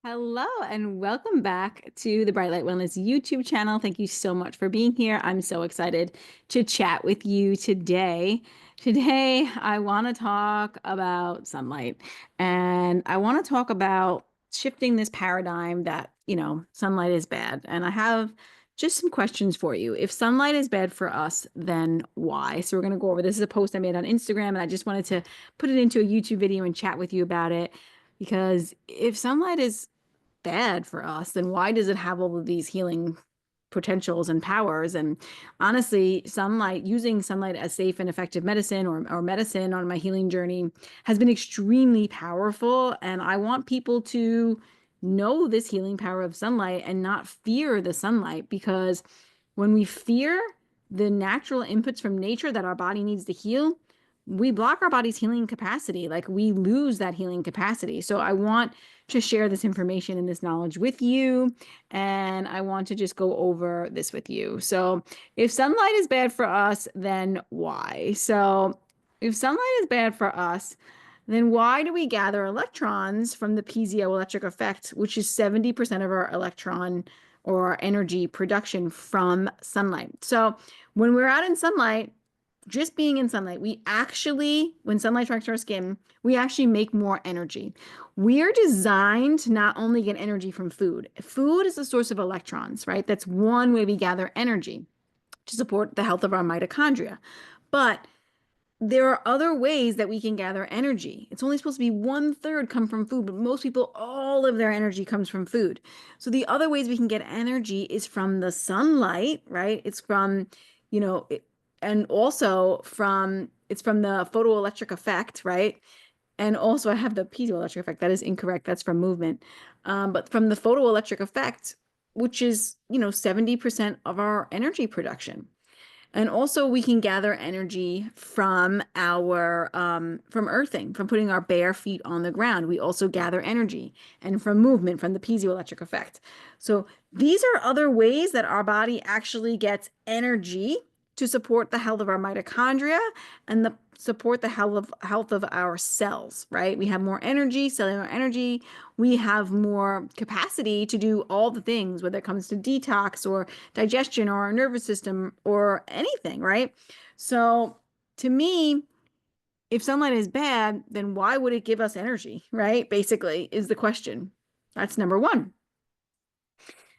Hello and welcome back to the Bright Light Wellness YouTube channel. Thank you so much for being here. I'm so excited to chat with you today. Today, I want to talk about sunlight and I want to talk about shifting this paradigm that, sunlight is bad. And I have just some questions for you. If sunlight is bad for us, then why? So we're going to go over this is a post I made on Instagram and I just wanted to put it into a YouTube video and chat with you about it because if sunlight is bad for us, then why does it have all of these healing potentials and powers? And honestly, using sunlight as safe and effective medicine or medicine on my healing journey has been extremely powerful. And I want people to know this healing power of sunlight and not fear the sunlight, because when we fear the natural inputs from nature that our body needs to heal, we block our body's healing capacity. Like we lose that healing capacity. So I want to share this information and this knowledge with you. And I want to just go over this with you. So if sunlight is bad for us, then why? So if sunlight is bad for us, then why do we gather electrons from the piezoelectric effect, which is 70% of our electron or our energy production from sunlight? So when we're out in sunlight, just being in sunlight, when sunlight strikes our skin, we actually make more energy. We are designed to not only get energy from food. Food is a source of electrons, right? That's one way we gather energy to support the health of our mitochondria. But there are other ways that we can gather energy. It's only supposed to be 1/3 come from food, but most people, all of their energy comes from food. So the other ways we can get energy is from the sunlight, right? It's from, you know, and also it's from the photoelectric effect, right? And also I have the piezoelectric effect. That is incorrect. That's from movement. But from the photoelectric effect, which is, 70% of our energy production. And also we can gather energy from from earthing, from putting our bare feet on the ground. We also gather energy, and from movement, from the piezoelectric effect. So these are other ways that our body actually gets energy to support the health of our mitochondria and support the health of our cells, right? We have more energy, cellular energy. We have more capacity to do all the things, whether it comes to detox or digestion or our nervous system or anything, right? So to me, if sunlight is bad, then why would it give us energy, right? Basically, is the question. That's number one,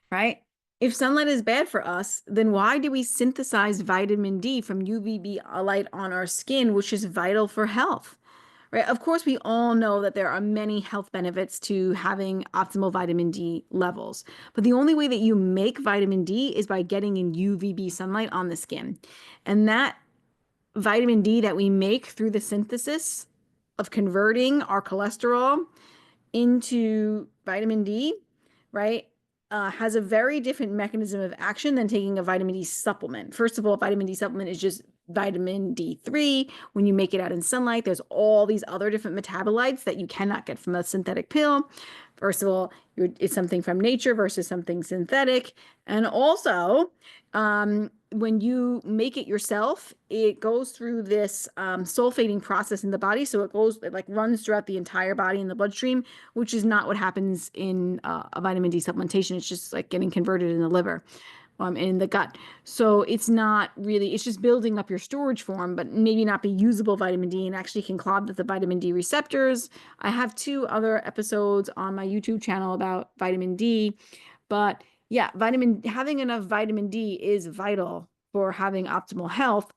right? If sunlight is bad for us, then why do we synthesize vitamin D from UVB light on our skin, which is vital for health? Right? Of course, we all know that there are many health benefits to having optimal vitamin D levels. But the only way that you make vitamin D is by getting in UVB sunlight on the skin. And that vitamin D that we make through the synthesis of converting our cholesterol into vitamin D, right, has a very different mechanism of action than taking a vitamin D supplement. First of all, vitamin D supplement is just vitamin D3. When you make it out in sunlight, there's all these other different metabolites that you cannot get from a synthetic pill. First of all, it's something from nature versus something synthetic. And also, when you make it yourself, it goes through this sulfating process in the body. So it like runs throughout the entire body in the bloodstream, which is not what happens in a vitamin D supplementation. It's just like getting converted in the liver, in the gut. So it's not really, it's just building up your storage form, but maybe not be usable vitamin D, and actually can clog the vitamin D receptors. I have 2 other episodes on my YouTube channel about vitamin D, but yeah, having enough vitamin D is vital for having optimal health.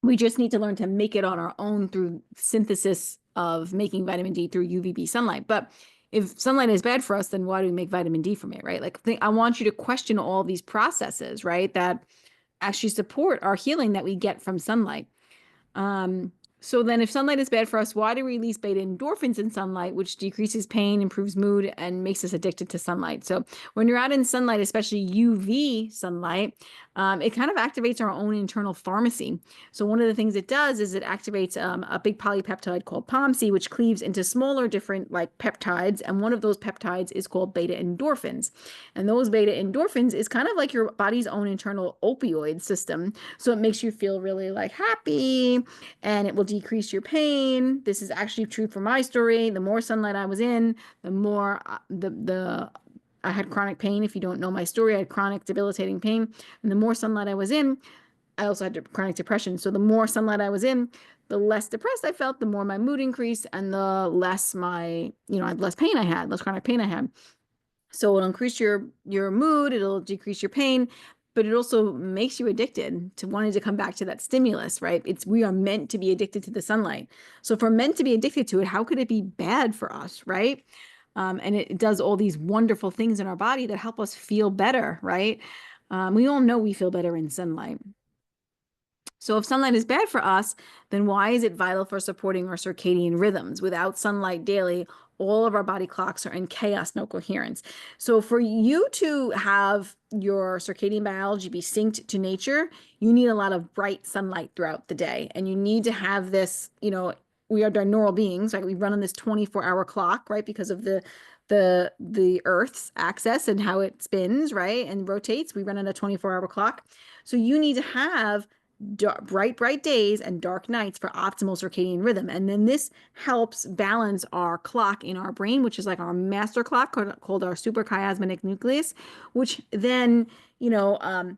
We just need to learn to make it on our own through synthesis of making vitamin D through UVB sunlight. But if sunlight is bad for us, then why do we make vitamin D from it, right? Like, I want you to question all these processes, right, that actually support our healing that we get from sunlight. So then if sunlight is bad for us, why do we release beta endorphins in sunlight, which decreases pain, improves mood, and makes us addicted to sunlight? So when you're out in sunlight, especially UV sunlight, it kind of activates our own internal pharmacy. So one of the things it does is it activates a big polypeptide called POMC, which cleaves into smaller different like peptides. And one of those peptides is called beta endorphins. And those beta endorphins is kind of like your body's own internal opioid system. So it makes you feel really like happy, and it will decrease your pain. This is actually true for my story. The more sunlight I was in, the more I had chronic pain. If you don't know my story, I had chronic debilitating pain. And the more sunlight I was in, I also had chronic depression. So the more sunlight I was in, the less depressed I felt, the more my mood increased, and the less my, less pain I had, less chronic pain I had. So it'll increase your mood, it'll decrease your pain, but it also makes you addicted to wanting to come back to that stimulus, right? We are meant to be addicted to the sunlight. So if we're meant to be addicted to it, how could it be bad for us, right? And it does all these wonderful things in our body that help us feel better, right? We all know we feel better in sunlight. So if sunlight is bad for us, then why is it vital for supporting our circadian rhythms? Without sunlight daily, all of our body clocks are in chaos, no coherence. So for you to have your circadian biology be synced to nature, you need a lot of bright sunlight throughout the day. And you need to have this, we are binaural beings, right? We run on this 24-hour clock, right? Because of the Earth's axis and how it spins, right? And rotates. We run on a 24-hour clock. So you need to have bright days and dark nights for optimal circadian rhythm. And then this helps balance our clock in our brain, which is like our master clock called our suprachiasmatic nucleus, which then,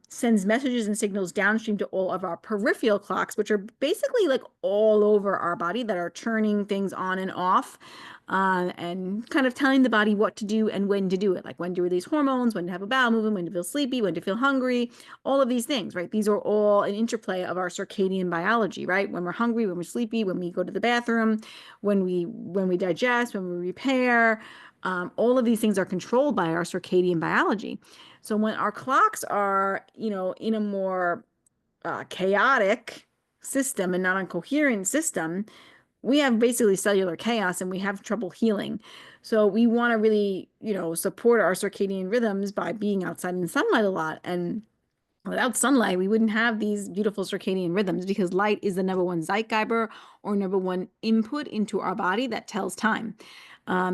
sends messages and signals downstream to all of our peripheral clocks, which are basically like all over our body that are turning things on and off. And kind of telling the body what to do and when to do it, like when to release hormones, when to have a bowel movement, when to feel sleepy, when to feel hungry, all of these things, right? These are all an interplay of our circadian biology, right? When we're hungry, when we're sleepy, when we go to the bathroom, when we digest, when we repair, all of these things are controlled by our circadian biology. So when our clocks are, in a more chaotic system and not a coherent system, we have basically cellular chaos and we have trouble healing. So we want to really, support our circadian rhythms by being outside in sunlight a lot. And without sunlight, we wouldn't have these beautiful circadian rhythms because light is the number one Zeitgeber or number one input into our body that tells time.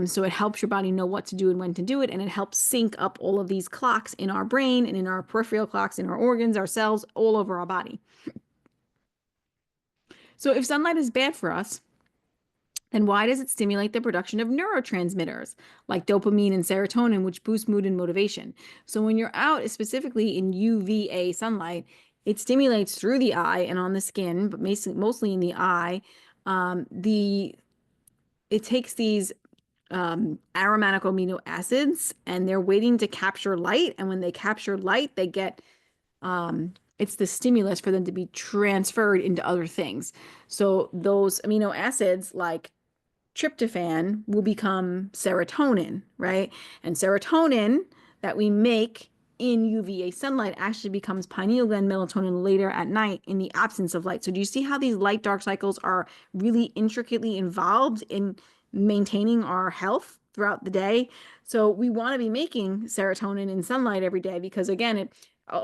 So it helps your body know what to do and when to do it. And it helps sync up all of these clocks in our brain and in our peripheral clocks, in our organs, our cells, all over our body. So if sunlight is bad for us, then why does it stimulate the production of neurotransmitters like dopamine and serotonin, which boost mood and motivation? So when you're out, specifically in UVA sunlight, it stimulates through the eye and on the skin, but mostly in the eye. It takes these aromatic amino acids and they're waiting to capture light. And when they capture light, they get it's the stimulus for them to be transferred into other things. So those amino acids like tryptophan will become serotonin, right? And serotonin that we make in UVA sunlight actually becomes pineal gland melatonin later at night in the absence of light. So do you see how these light dark cycles are really intricately involved in maintaining our health throughout the day? So we want to be making serotonin in sunlight every day because again, it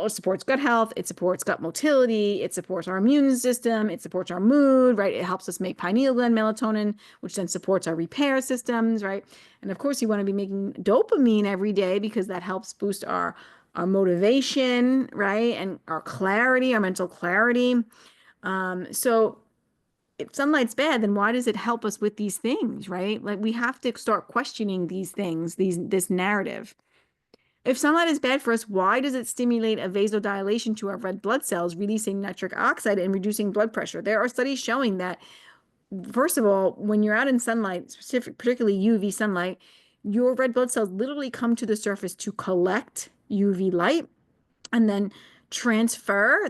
supports gut health, it supports gut motility, it supports our immune system, it supports our mood, right? It helps us make pineal gland melatonin, which then supports our repair systems, right? And of course, you want to be making dopamine every day because that helps boost our motivation, right? And our clarity, our mental clarity. So if sunlight's bad, then why does it help us with these things, right? Like we have to start questioning these things, this narrative. If sunlight is bad for us, why does it stimulate a vasodilation to our red blood cells, releasing nitric oxide and reducing blood pressure? There are studies showing that, first of all, when you're out in sunlight, particularly UV sunlight, your red blood cells literally come to the surface to collect UV light and then transfer.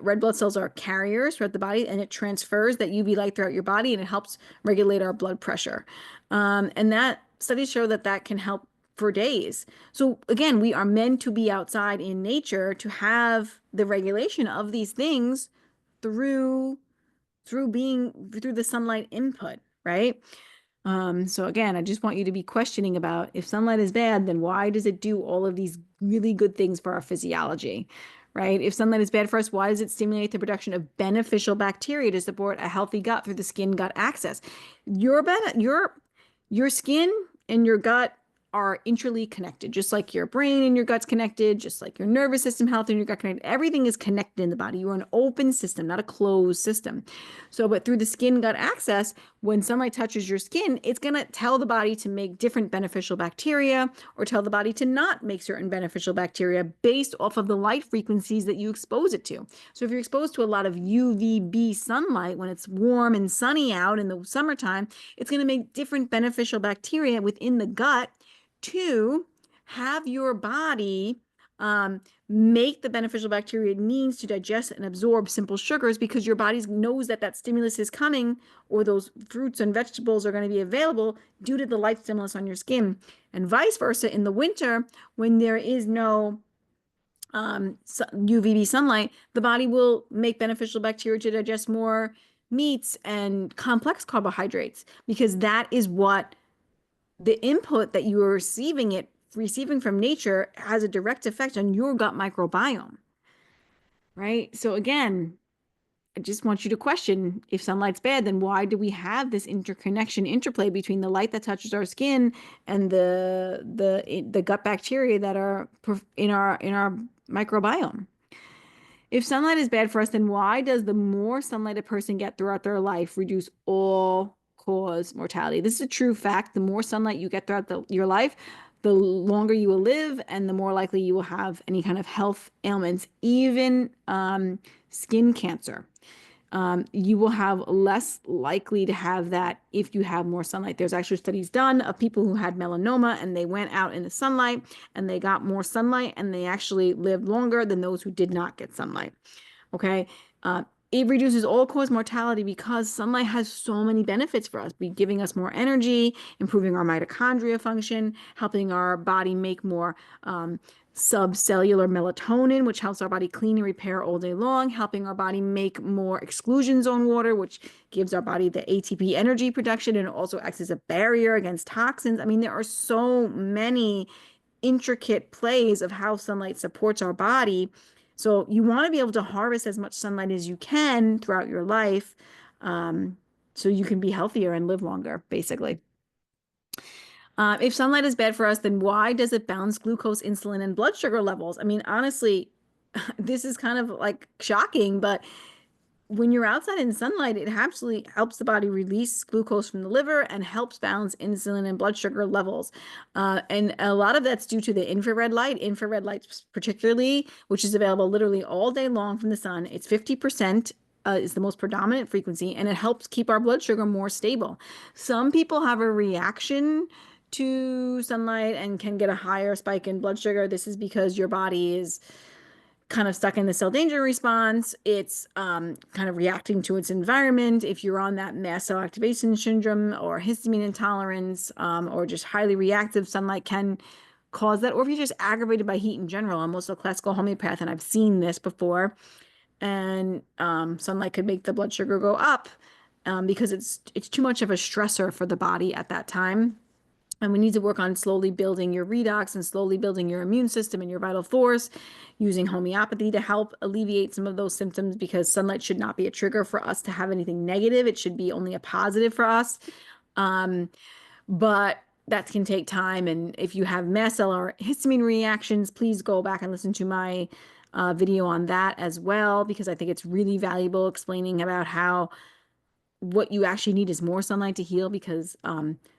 Red blood cells are carriers throughout the body, and it transfers that UV light throughout your body, and it helps regulate our blood pressure. And that studies show that can help for days. So again, we are meant to be outside in nature to have the regulation of these things through the sunlight input, right? So again, I just want you to be questioning about if sunlight is bad, then why does it do all of these really good things for our physiology, right? If sunlight is bad for us, why does it stimulate the production of beneficial bacteria to support a healthy gut through the skin-gut axis? Your skin and your gut are intricately connected, just like your brain and your gut's connected, just like your nervous system health and your gut connected. Everything is connected in the body. You're an open system, not a closed system. So, but through the skin gut axis, when sunlight touches your skin, it's going to tell the body to make different beneficial bacteria or tell the body to not make certain beneficial bacteria based off of the light frequencies that you expose it to. So if you're exposed to a lot of UVB sunlight when it's warm and sunny out in the summertime, it's going to make different beneficial bacteria within the gut to have your body make the beneficial bacteria it needs to digest and absorb simple sugars, because your body knows that that stimulus is coming, or those fruits and vegetables are going to be available due to the light stimulus on your skin. And vice versa, in the winter, when there is no UVB sunlight, the body will make beneficial bacteria to digest more meats and complex carbohydrates, because that is what the input that you are receiving from nature has a direct effect on your gut microbiome, right? So again, I just want you to question, if sunlight's bad, then why do we have this interplay between the light that touches our skin and the gut bacteria that are in our microbiome? If sunlight is bad for us, then why does the more sunlight a person get throughout their life reduce all-cause mortality? This is a true fact. The more sunlight you get throughout your life, the longer you will live and the more likely you will have any kind of health ailments, even skin cancer. You will have less likely to have that if you have more sunlight. There's actually studies done of people who had melanoma and they went out in the sunlight and they got more sunlight and they actually lived longer than those who did not get sunlight. Okay. It reduces all-cause mortality because sunlight has so many benefits for us, giving us more energy, improving our mitochondria function, helping our body make more subcellular melatonin, which helps our body clean and repair all day long, helping our body make more exclusion zone water, which gives our body the ATP energy production and also acts as a barrier against toxins. I mean, there are so many intricate plays of how sunlight supports our body. So you want to be able to harvest as much sunlight as you can throughout your life, so you can be healthier and live longer, basically. If sunlight is bad for us, then why does it balance glucose, insulin, and blood sugar levels? I mean, honestly, this is kind of like shocking, but when you're outside in sunlight, it absolutely helps the body release glucose from the liver and helps balance insulin and blood sugar levels. And a lot of that's due to the infrared light particularly, which is available literally all day long from the sun. It's 50%. Is the most predominant frequency, and it helps keep our blood sugar more stable. Some people have a reaction to sunlight and can get a higher spike in blood sugar. This is because your body is kind of stuck in the cell danger response. It's kind of reacting to its environment. If you're on that mast cell activation syndrome or histamine intolerance, or just highly reactive, sunlight can cause that. Or if you're just aggravated by heat in general. I'm also a classical homeopath, and I've seen this before. And sunlight could make the blood sugar go up because it's too much of a stressor for the body at that time. And we need to work on slowly building your redox and slowly building your immune system and your vital force, using homeopathy to help alleviate some of those symptoms, because sunlight should not be a trigger for us to have anything negative. It should be only a positive for us. But that can take time. And if you have mast cell or histamine reactions, please go back and listen to my video on that as well, because I think it's really valuable, explaining about how what you actually need is more sunlight to heal, because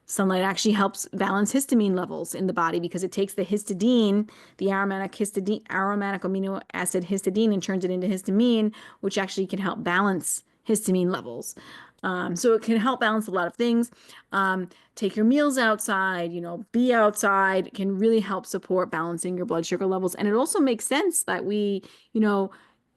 sunlight actually helps balance histamine levels in the body, because it takes the histidine, the aromatic amino acid histidine, and turns it into histamine, which actually can help balance histamine levels. So it can help balance a lot of things. Take your meals outside, be outside. It can really help support balancing your blood sugar levels. And it also makes sense that we,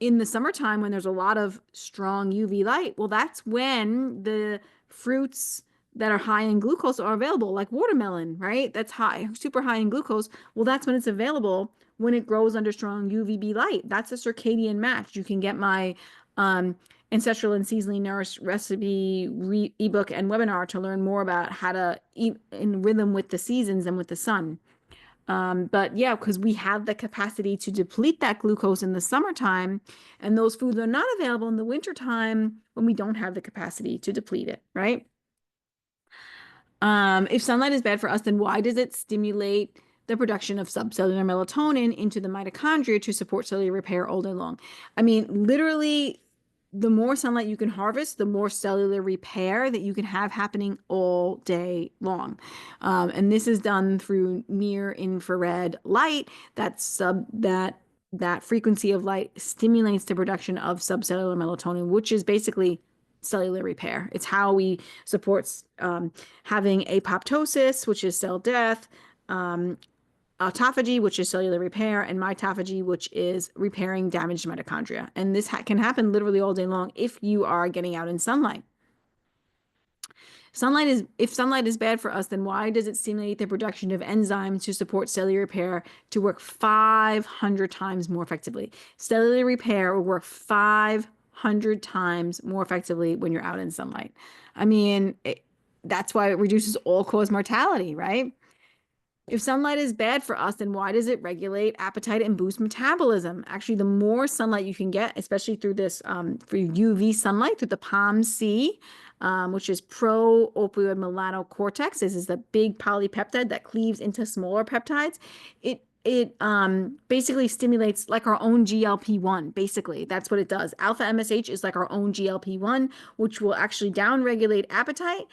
in the summertime, when there's a lot of strong UV light, well, that's when the fruits that are high in glucose are available, like watermelon, right? That's super high in glucose. Well, that's when it's available, when it grows under strong UVB light. That's a circadian match. You can get my Ancestral and Seasonally Nourished Recipe ebook and webinar to learn more about how to eat in rhythm with the seasons and with the sun. But yeah, because we have the capacity to deplete that glucose in the summertime, and those foods are not available in the wintertime when we don't have the capacity to deplete it, right? If sunlight is bad for us, then why does it stimulate the production of subcellular melatonin into the mitochondria to support cellular repair all day long? I mean, literally, the more sunlight you can harvest, the more cellular repair that you can have happening all day long. And this is done through near infrared light. That frequency of light stimulates the production of subcellular melatonin, which is basically cellular repair. It's how we support having apoptosis, which is cell death, autophagy, which is cellular repair, and mitophagy, which is repairing damaged mitochondria. And this can happen literally all day long if you are getting out in sunlight. If sunlight is bad for us, then why does it stimulate the production of enzymes to support cellular repair to work 500 times more effectively? Cellular repair will work 500 times more effectively when you're out in sunlight. I mean, that's why it reduces all-cause mortality, right? If sunlight is bad for us, then why does it regulate appetite and boost metabolism? Actually, the more sunlight you can get, especially through this for UV sunlight, through the POMC, which is pro-opioid melanocortex. This is the big polypeptide that cleaves into smaller peptides. It basically stimulates like our own GLP-1. Basically, that's what it does. Alpha MSH is like our own GLP-1, which will actually downregulate appetite,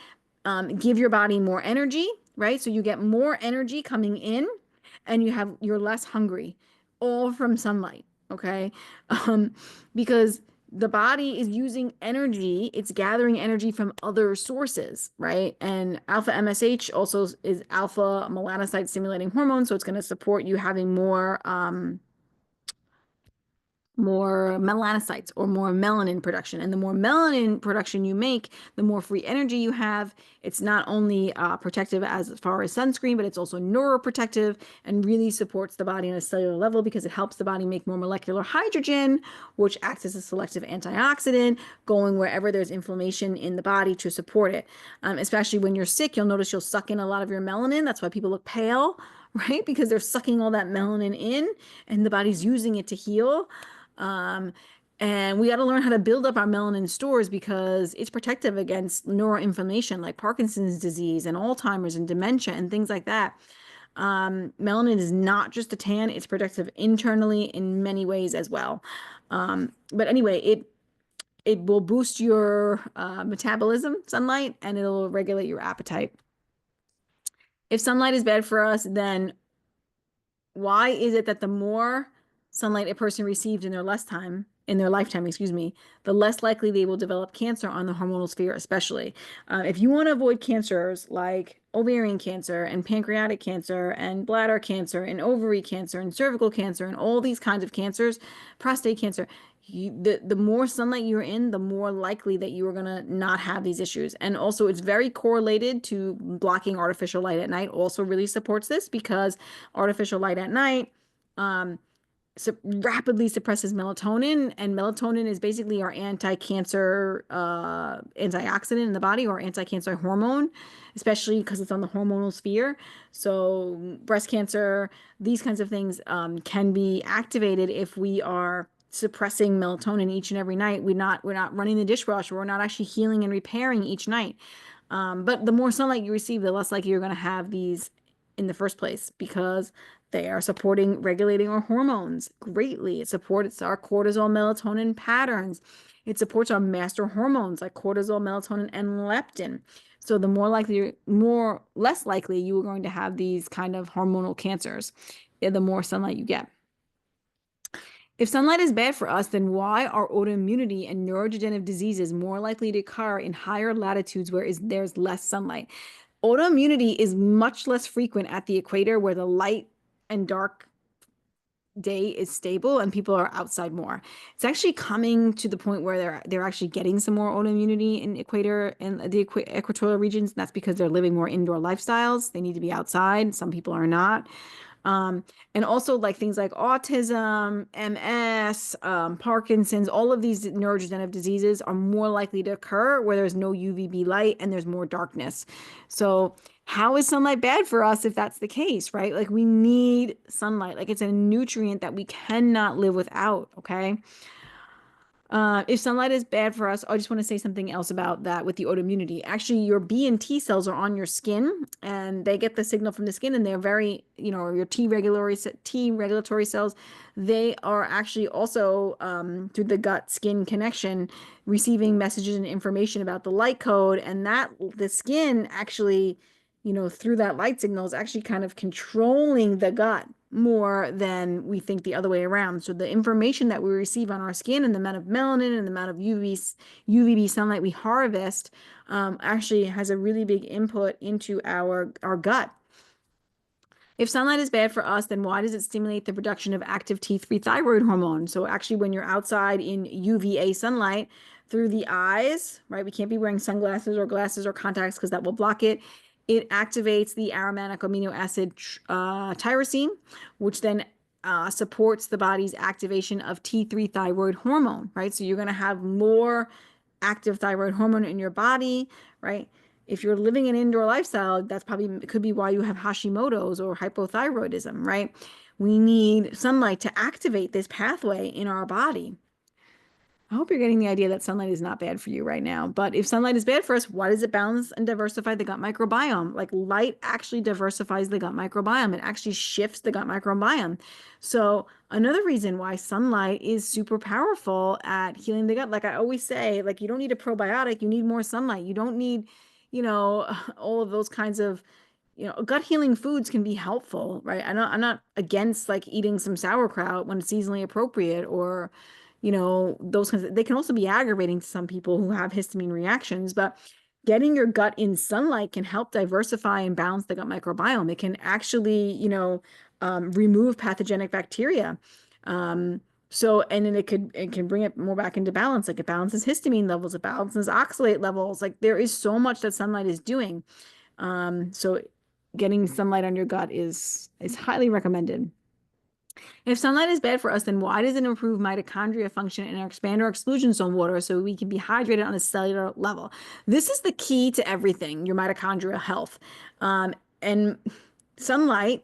give your body more energy, right? So you get more energy coming in and you're less hungry, all from sunlight, okay? Because the body is using energy, it's gathering energy from other sources, right? And alpha MSH also is alpha melanocyte stimulating hormone, so it's going to support you having more melanocytes or more melanin production. And the more melanin production you make, the more free energy you have. It's not only protective as far as sunscreen, but it's also neuroprotective and really supports the body on a cellular level because it helps the body make more molecular hydrogen, which acts as a selective antioxidant, going wherever there's inflammation in the body to support it. Especially when you're sick, you'll notice you'll suck in a lot of your melanin. That's why people look pale, right? Because they're sucking all that melanin in and the body's using it to heal. And we got to learn how to build up our melanin stores because it's protective against neuroinflammation like Parkinson's disease and Alzheimer's and dementia and things like that. Melanin is not just a tan, it's protective internally in many ways as well. But anyway, it will boost your metabolism, sunlight, and it'll regulate your appetite. If sunlight is bad for us, then why is it that the more sunlight a person received in their lifetime, the less likely they will develop cancer on the hormonal sphere, especially. If you want to avoid cancers like ovarian cancer and pancreatic cancer and bladder cancer and ovary cancer and cervical cancer and all these kinds of cancers, prostate cancer, the more sunlight you're in, the more likely that you are going to not have these issues. And also it's very correlated to blocking artificial light at night also really supports this because artificial light at night rapidly suppresses melatonin, and melatonin is basically our anti-cancer antioxidant in the body or anti-cancer hormone, especially because it's on the hormonal sphere. So breast cancer, these kinds of things can be activated if we are suppressing melatonin each and every night. We're not running the dishwasher. We're not actually healing and repairing each night. But the more sunlight you receive, the less likely you're going to have these in the first place because they are regulating our hormones greatly. It supports our cortisol, melatonin patterns. It supports our master hormones like cortisol, melatonin, and leptin. So the less likely you are going to have these kind of hormonal cancers, the more sunlight you get. If sunlight is bad for us, then why are autoimmunity and neurodegenerative diseases more likely to occur in higher latitudes where there's less sunlight? Autoimmunity is much less frequent at the equator where the light and dark day is stable and people are outside more. It's actually coming to the point where they're actually getting some more autoimmunity in the equatorial regions. That's because they're living more indoor lifestyles. They need to be outside. Some people are not. And also like things like autism, MS, Parkinson's, all of these neurodegenerative diseases are more likely to occur where there's no UVB light and there's more darkness. So how is sunlight bad for us if that's the case, right? Like we need sunlight, like it's a nutrient that we cannot live without, okay? If sunlight is bad for us, I just want to say something else about that with the autoimmunity. Actually, your B and T cells are on your skin, and they get the signal from the skin, and they're very, your T regulatory cells. They are actually also through the gut-skin connection, receiving messages and information about the light code, and that the skin actually, through that light signal is actually kind of controlling the gut more than we think the other way around. So the information that we receive on our skin and the amount of melanin and the amount of UVB sunlight we harvest actually has a really big input into our gut. If sunlight is bad for us, then why does it stimulate the production of active T3 thyroid hormone? So actually, when you're outside in UVA sunlight through the eyes, right? We can't be wearing sunglasses or glasses or contacts because that will block it. It activates the aromatic amino acid tyrosine, which then supports the body's activation of T3 thyroid hormone, right? So you're going to have more active thyroid hormone in your body, right? If you're living an indoor lifestyle, that's probably could be why you have Hashimoto's or hypothyroidism, right? We need sunlight to activate this pathway in our body. I hope you're getting the idea that sunlight is not bad for you right now. But if sunlight is bad for us, why does it balance and diversify the gut microbiome? Like light actually diversifies the gut microbiome. It actually shifts the gut microbiome. So another reason why sunlight is super powerful at healing the gut, like I always say, like you don't need a probiotic, you need more sunlight. You don't need, all of those kinds of, gut healing foods can be helpful, right? I'm not against like eating some sauerkraut when it's seasonally appropriate or those kinds they can also be aggravating to some people who have histamine reactions, but getting your gut in sunlight can help diversify and balance the gut microbiome. It can actually, remove pathogenic bacteria. And then it can bring it more back into balance. Like it balances histamine levels, it balances oxalate levels. Like there is so much that sunlight is doing. So getting sunlight on your gut is highly recommended. If sunlight is bad for us, then why does it improve mitochondria function and expand our exclusion zone water so we can be hydrated on a cellular level? This is the key to everything, your mitochondrial health. And sunlight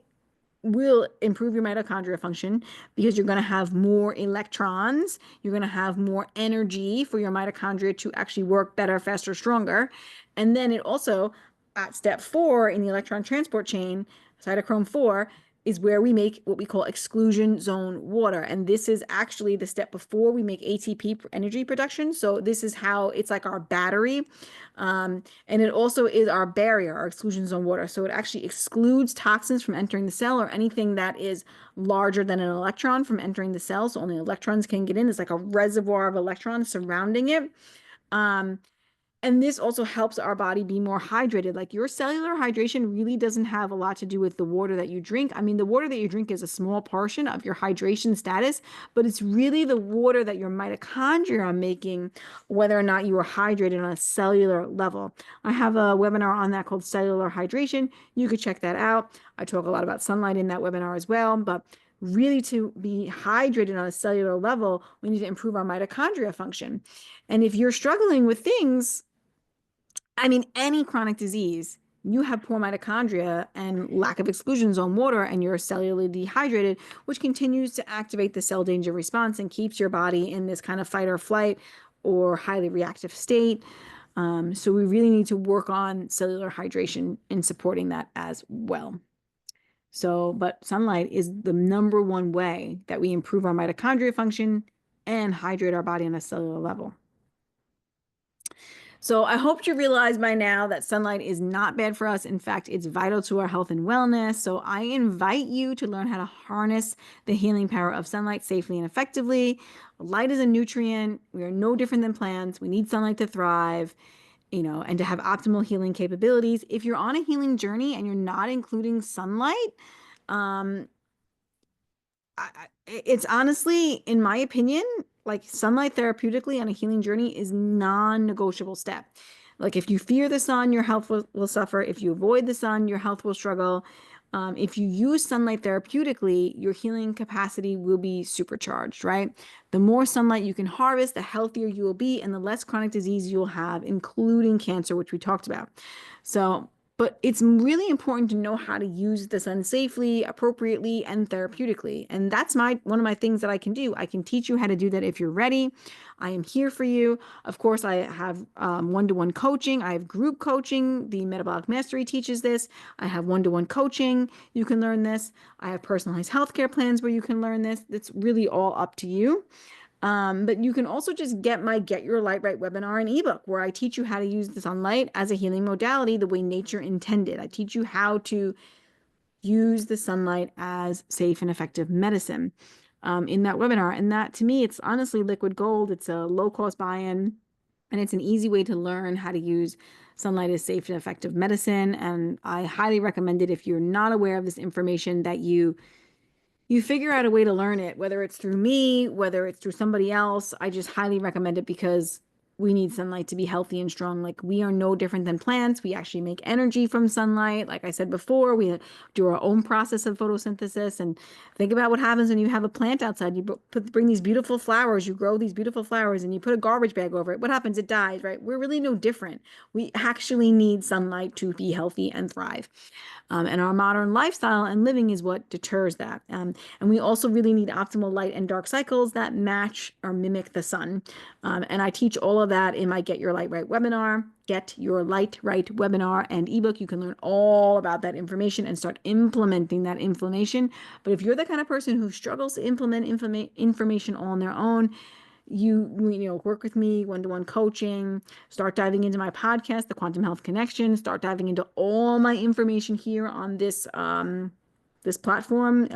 will improve your mitochondria function because you're going to have more electrons. You're going to have more energy for your mitochondria to actually work better, faster, stronger. And then it also, at step 4 in the electron transport chain, cytochrome 4, is where we make what we call exclusion zone water. And this is actually the step before we make ATP energy production. So this is how it's like our battery. And it also is our barrier, our exclusion zone water. So it actually excludes toxins from entering the cell or anything that is larger than an electron from entering the cell. So only electrons can get in. It's like a reservoir of electrons surrounding it. And this also helps our body be more hydrated. Like your cellular hydration really doesn't have a lot to do with the water that you drink. I mean, the water that you drink is a small portion of your hydration status, but it's really the water that your mitochondria are making, whether or not you are hydrated on a cellular level. I have a webinar on that called Cellular Hydration. You could check that out. I talk a lot about sunlight in that webinar as well, but really to be hydrated on a cellular level, we need to improve our mitochondria function. And if you're struggling with things, I mean, any chronic disease, you have poor mitochondria and lack of exclusion zone water, and you're cellularly dehydrated, which continues to activate the cell danger response and keeps your body in this kind of fight or flight or highly reactive state. So we really need to work on cellular hydration and supporting that as well. So, but sunlight is the number one way that we improve our mitochondria function and hydrate our body on a cellular level. So I hope you realize by now that sunlight is not bad for us. In fact, it's vital to our health and wellness. So I invite you to learn how to harness the healing power of sunlight safely and effectively. Light is a nutrient. We are no different than plants. We need sunlight to thrive, and to have optimal healing capabilities. If you're on a healing journey and you're not including sunlight, it's honestly, in my opinion, like sunlight therapeutically on a healing journey is non-negotiable step. Like if you fear the sun, your health will suffer. If you avoid the sun, your health will struggle. If you use sunlight therapeutically, your healing capacity will be supercharged, right? The more sunlight you can harvest, the healthier you will be and the less chronic disease you'll have, including cancer, which we talked about. So But it's really important to know how to use the sun safely, appropriately, and therapeutically. And that's one of my things that I can do. I can teach you how to do that if you're ready. I am here for you. Of course, I have one-to-one coaching. I have group coaching. The Metabolic Mastery teaches this. I have one-to-one coaching. You can learn this. I have personalized healthcare plans where you can learn this. It's really all up to you. But you can also just get my Get Your Light Right webinar and ebook, where I teach you how to use the sunlight as a healing modality the way nature intended. I teach you how to use the sunlight as safe and effective medicine in that webinar. And that, to me, it's honestly liquid gold. It's a low-cost buy-in, and it's an easy way to learn how to use sunlight as safe and effective medicine. And I highly recommend it if you're not aware of this information, that you figure out a way to learn it, whether it's through me, whether it's through somebody else. I just highly recommend it because we need sunlight to be healthy and strong. Like, we are no different than plants. We actually make energy from sunlight. Like I said before, we do our own process of photosynthesis. And think about what happens when you have a plant outside. You bring these beautiful flowers, you grow these beautiful flowers, and you put a garbage bag over it. What happens? It dies, right? We're really no different. We actually need sunlight to be healthy and thrive. And our modern lifestyle and living is what deters that. And we also really need optimal light and dark cycles that match or mimic the sun. And I teach all of that in my Get Your Light Right webinar. Get Your Light Right webinar and ebook. You can learn all about that information and start implementing that information. But if you're the kind of person who struggles to implement information all on their own, you work with me, one-to-one coaching, start diving into my podcast, The Quantum Health Connection, start diving into all my information here on this platform,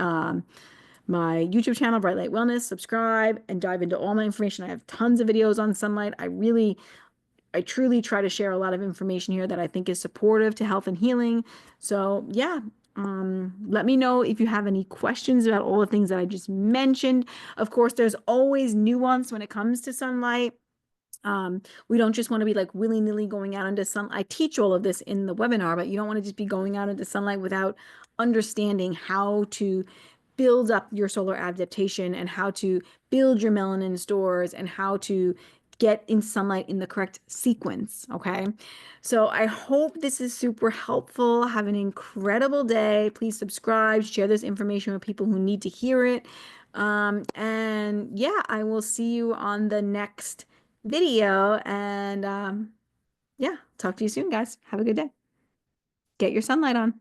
my YouTube channel, Bright Light Wellness. Subscribe and dive into all my information. I have tons of videos on sunlight. I truly try to share a lot of information here that I think is supportive to health and healing. So yeah, let me know if you have any questions about all the things that I just mentioned. Of course, there's always nuance when it comes to sunlight. We don't just want to be like willy-nilly going out into sunlight. I teach all of this in the webinar, but you don't want to just be going out into sunlight without understanding how to build up your solar adaptation and how to build your melanin stores and how to get in sunlight in the correct sequence. Okay. So I hope this is super helpful. Have an incredible day. Please subscribe, share this information with people who need to hear it. And yeah, I will see you on the next video. And yeah, talk to you soon, guys. Have a good day. Get your sunlight on.